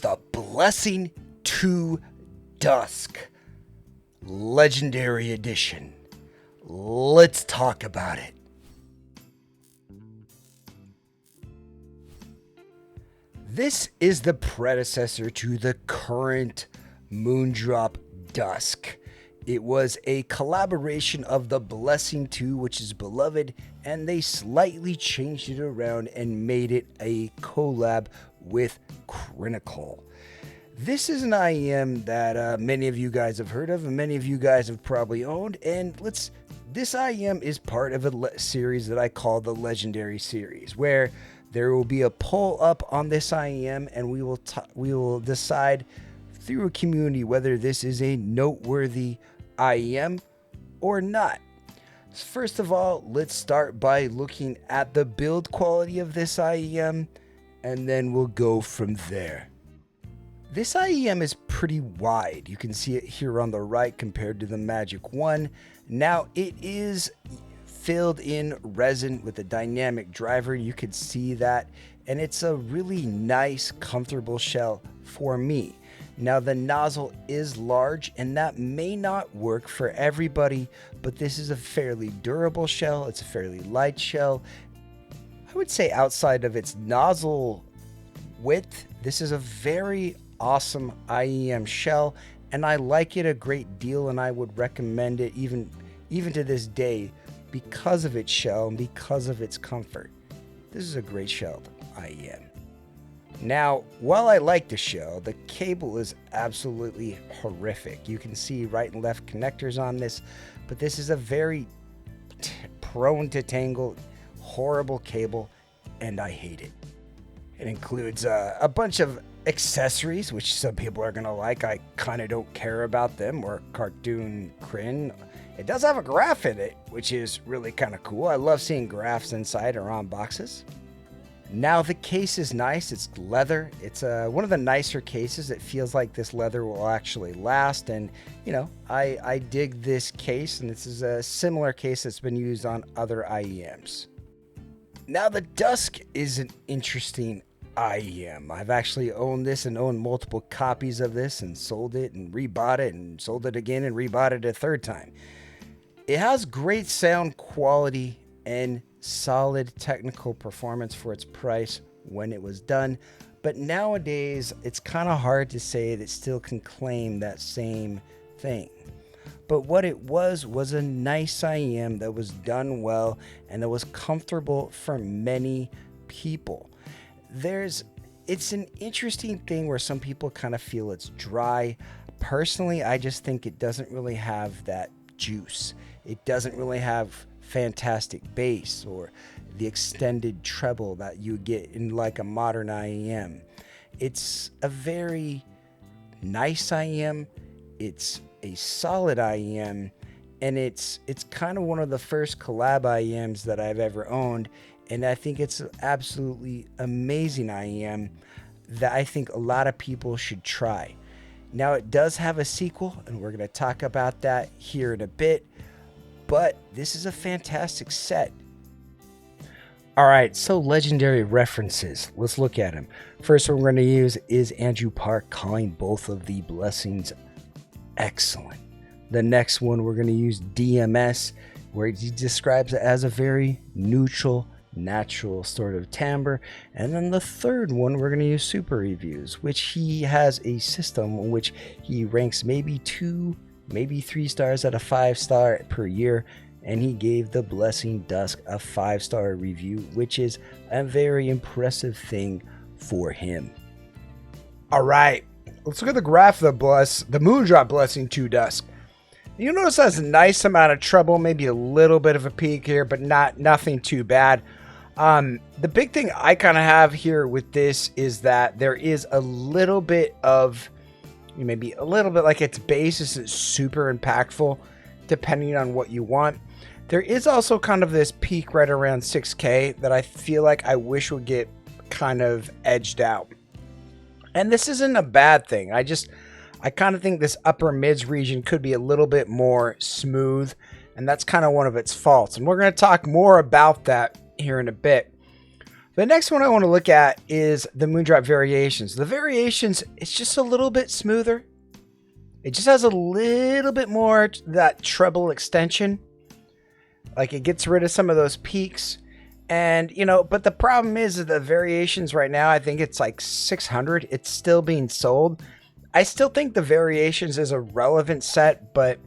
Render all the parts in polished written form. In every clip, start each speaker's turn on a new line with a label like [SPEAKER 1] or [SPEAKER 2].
[SPEAKER 1] the Blessing2 Dusk Legendary Edition. Let's talk about it. This is the predecessor to the current MOONDROP Dusk. It was a collaboration of the Blessing2, which is beloved, and they slightly changed it around and made it a collab with Crinacle. This is an IEM that many of you guys have heard of and many of you guys have probably owned, and this IEM is part of a series that I call the Legendary Series, where there will be a poll up on this IEM, and we will decide through a community whether this is a noteworthy IEM or not. First of all, let's start by looking at the build quality of this IEM, and then we'll go from there. This IEM is pretty wide. You can see it here on the right compared to the Magic 1. Now it is filled in resin with a dynamic driver. You could see that, and it's a really nice, comfortable shell for me. Now the nozzle is large, and that may not work for everybody, but this is a fairly durable shell. It's a fairly light shell. I would say outside of its nozzle width, this is a very awesome IEM shell, and I like it a great deal, and I would recommend it even to this day because of its shell and because of its comfort. This is a great shell IEM. Now, while I like the shell, the cable is absolutely horrific. You can see right and left connectors on this, but this is a very prone to tangle, horrible cable, and I hate it. It includes a bunch of accessories, which some people are going to like. I kind of don't care about them, or cartoon crin. It does have a graph in it, which is really kind of cool. I love seeing graphs inside or on boxes. Now the case is nice. It's leather. It's one of the nicer cases. It feels like this leather will actually last, and you know, I dig this case, and this is a similar case that's been used on other IEMs. Now the Dusk is an interesting IEM. I've actually owned this and owned multiple copies of this and sold it and rebought it and sold it again and rebought it a third time. It has great sound quality and solid technical performance for its price when it was done, but nowadays it's kind of hard to say that it still can claim that same thing. But what it was a nice IEM that was done well and that was comfortable for many people. It's an interesting thing where some people kind of feel it's dry. Personally, I just think it doesn't really have that juice. It doesn't really have fantastic bass or the extended treble that you get in like a modern IEM. It's a very nice IEM. It's a solid IEM, and it's kind of one of the first collab IEMs that I've ever owned, and I think it's an absolutely amazing IEM that I think a lot of people should try. Now it does have a sequel, and we're going to talk about that here in a bit, but this is a fantastic set. Alright, so legendary references. Let's look at them. First one we're going to use is Andrew Park calling both of the blessings excellent. The next one we're going to use DMS, where he describes it as a very neutral, natural sort of timbre. And then the third one we're going to use Super Reviews, which he has a system in which he ranks maybe 2, maybe 3 stars out of 5 star per year, and he gave the Blessing Dusk a 5-star review, which is a very impressive thing for him. All right, let's look at the graph of the MOONDROP Blessing2 Dusk. You'll notice that's a nice amount of treble, maybe a little bit of a peak here, but nothing too bad. The big thing I kind of have here with this is that there is a little bit of, maybe a little bit like its bass isn't super impactful, depending on what you want. There is also kind of this peak right around 6K that I feel like I wish would get kind of edged out. And this isn't a bad thing. I kind of think this upper mids region could be a little bit more smooth, and that's kind of one of its faults. And we're going to talk more about that here in a bit. The next one I want to look at is the Moondrop Variations. The Variations, it's just a little bit smoother. It just has a little bit more that treble extension. Like it gets rid of some of those peaks. And, but the problem is that the Variations right now, I think it's like 600. It's still being sold. I still think the Variations is a relevant set, but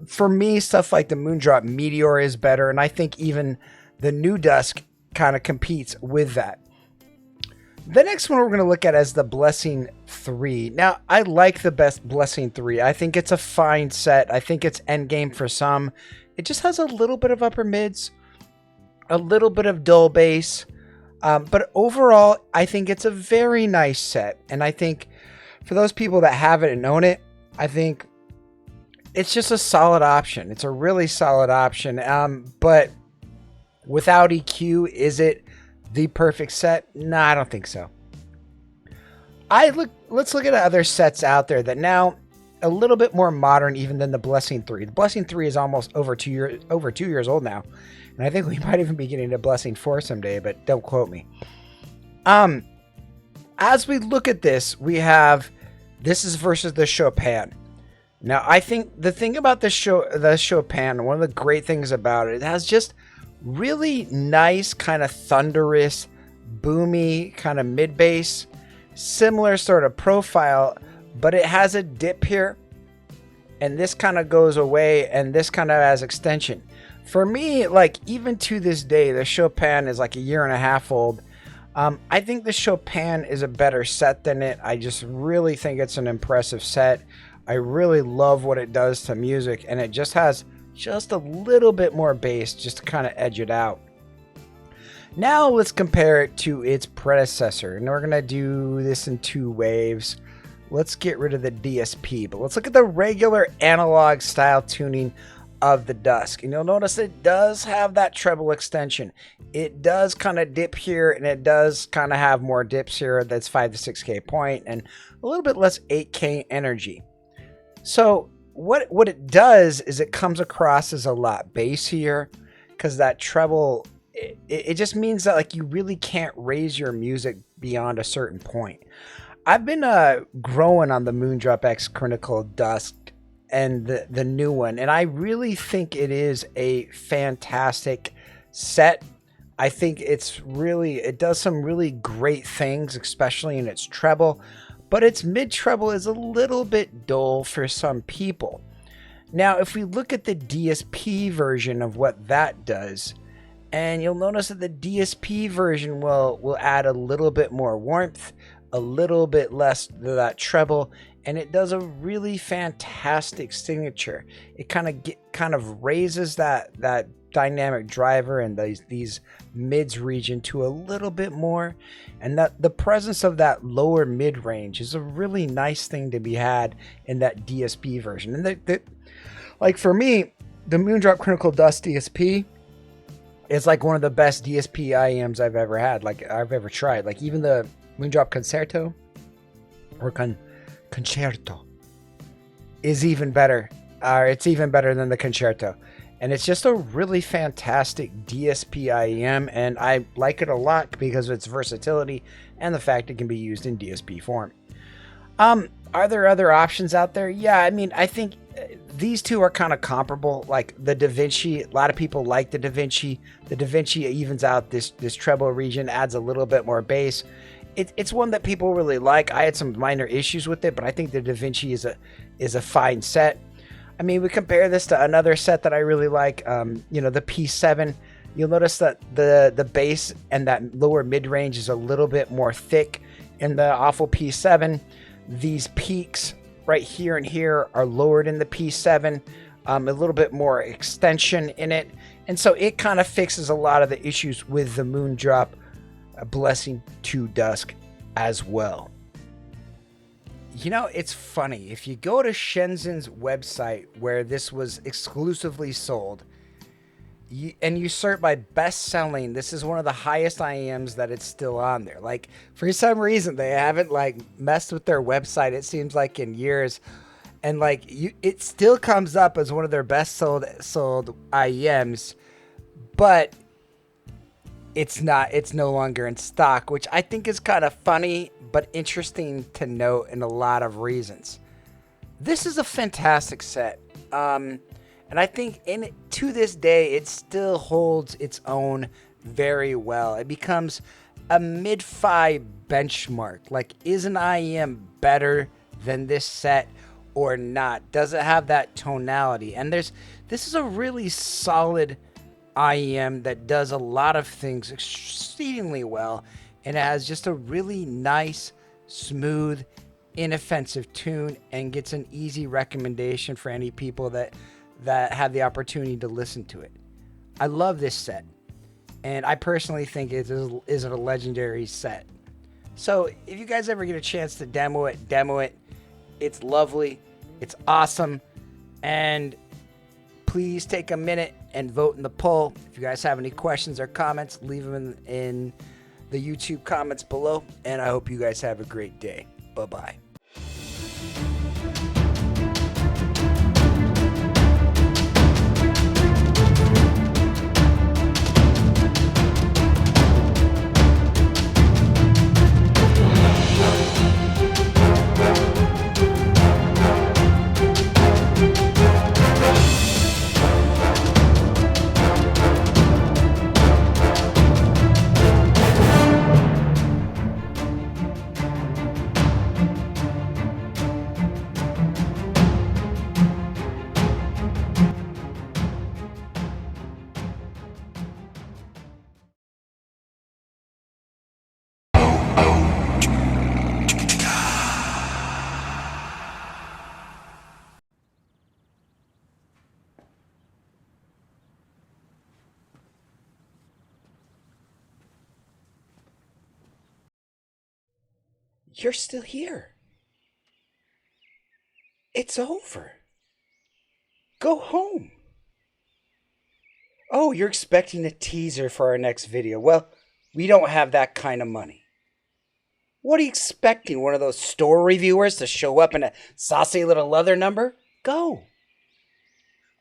[SPEAKER 1] for me, stuff like the Moondrop Meteor is better. And I think even the new Dusk kind of competes with that. The next one we're going to look at is the Blessing2. Now, I like the best Blessing2. I think it's a fine set. I think it's endgame for some. It just has a little bit of upper mids, a little bit of dull bass. But overall, I think it's a very nice set. And I think for those people that have it and own it, I think it's just a solid option. It's a really solid option. But without EQ, is it the perfect set? No, I don't think so. Let's look at other sets out there that now a little bit more modern even than the Blessing2. The Blessing2 is almost over 2 years old now. And I think we might even be getting to Blessing4 someday, but don't quote me. As we look at this is versus the Chopin. Now, I think the thing about the Chopin, one of the great things about it has just really nice kind of thunderous, boomy kind of mid bass, similar sort of profile, but it has a dip here, and this kind of goes away, and this kind of has extension. For me, like even to this day, the Chopin is like a year and a half old. I think the Chopin is a better set than it. I just really think it's an impressive set. I really love what it does to music, and it just has just a little bit more bass just to kind of edge it out. Now let's compare it to its predecessor, and we're going to do this in 2 waves. Let's get rid of the DSP, but let's look at the regular analog style tuning of the Dusk, and you'll notice it does have that treble extension. It does kind of dip here, and it does kind of have more dips here. That's 5 to 6K point and a little bit less 8K energy. So what it does is it comes across as a lot bassier, because that treble, it just means that like you really can't raise your music beyond a certain point. I've been growing on the Moondrop X Crinacle Dusk and the new one, and I really think it is a fantastic set. I think it does some really great things, especially in its treble, but its mid treble is a little bit dull for some people. Now, if we look at the DSP version of what that does, and you'll notice that the DSP version will add a little bit more warmth, a little bit less of that treble, and it does a really fantastic signature. It kind of raises that dynamic driver and these mids region to a little bit more, and that the presence of that lower mid range is a really nice thing to be had in that DSP version. And like for me, the Moondrop Crinacle Dusk DSP is like one of the best DSP IEMs I've ever had, like I've ever tried. Like even the Moondrop Concerto or Concerto is even better. It's even better than the Concerto. And it's just a really fantastic DSP IEM, and I like it a lot because of its versatility and the fact it can be used in DSP form. Are there other options out there? Yeah, I mean, I think these two are kind of comparable. Like the Da Vinci, a lot of people like the Da Vinci. The Da Vinci evens out this treble region, adds a little bit more bass. It's one that people really like. I had some minor issues with it, but I think the Da Vinci is a fine set. I mean, we compare this to another set that I really like, the P7. You'll notice that the bass and that lower mid-range is a little bit more thick in the awful P7. These peaks right here and here are lowered in the P7, a little bit more extension in it. And so it kind of fixes a lot of the issues with the Moondrop Blessing2 Dusk as well. You know, it's funny. If you go to Shenzhen's website where this was exclusively sold, and you search by best selling, this is one of the highest IEMs that it's still on there. Like, for some reason, they haven't messed with their website, it seems like, in years. And it still comes up as one of their best sold IEMs, but it's no longer in stock, which I think is kind of funny but interesting to note in a lot of reasons. This is a fantastic set. And I think to this day, it still holds its own very well. It becomes a mid-fi benchmark. Like, is an IEM better than this set or not? Does it have that tonality? And this is a really solid IEM that does a lot of things exceedingly well, and it has just a really nice, smooth, inoffensive tune, and gets an easy recommendation for any people that have the opportunity to listen to it. I love this set, and I personally think it is a legendary set. So if you guys ever get a chance to demo it. It's lovely, it's awesome, and please take a minute and vote in the poll. If you guys have any questions or comments, leave them in the YouTube comments below, and I hope you guys have a great day. Bye-bye. You're still here. It's over. Go home. Oh, you're expecting a teaser for our next video. Well, we don't have that kind of money. What are you expecting? One of those store reviewers to show up in a saucy little leather number? Go.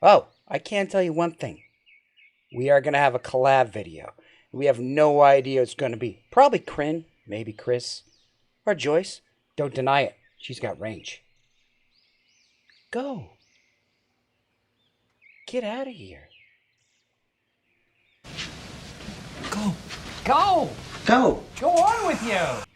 [SPEAKER 1] Oh, I can tell you one thing. We are going to have a collab video. We have no idea what it's going to be. Probably Crin, maybe Chris, or Joyce. Don't deny it. She's got range. Go. Get out of here. Go.
[SPEAKER 2] Go!
[SPEAKER 1] Go.
[SPEAKER 2] Go on with you!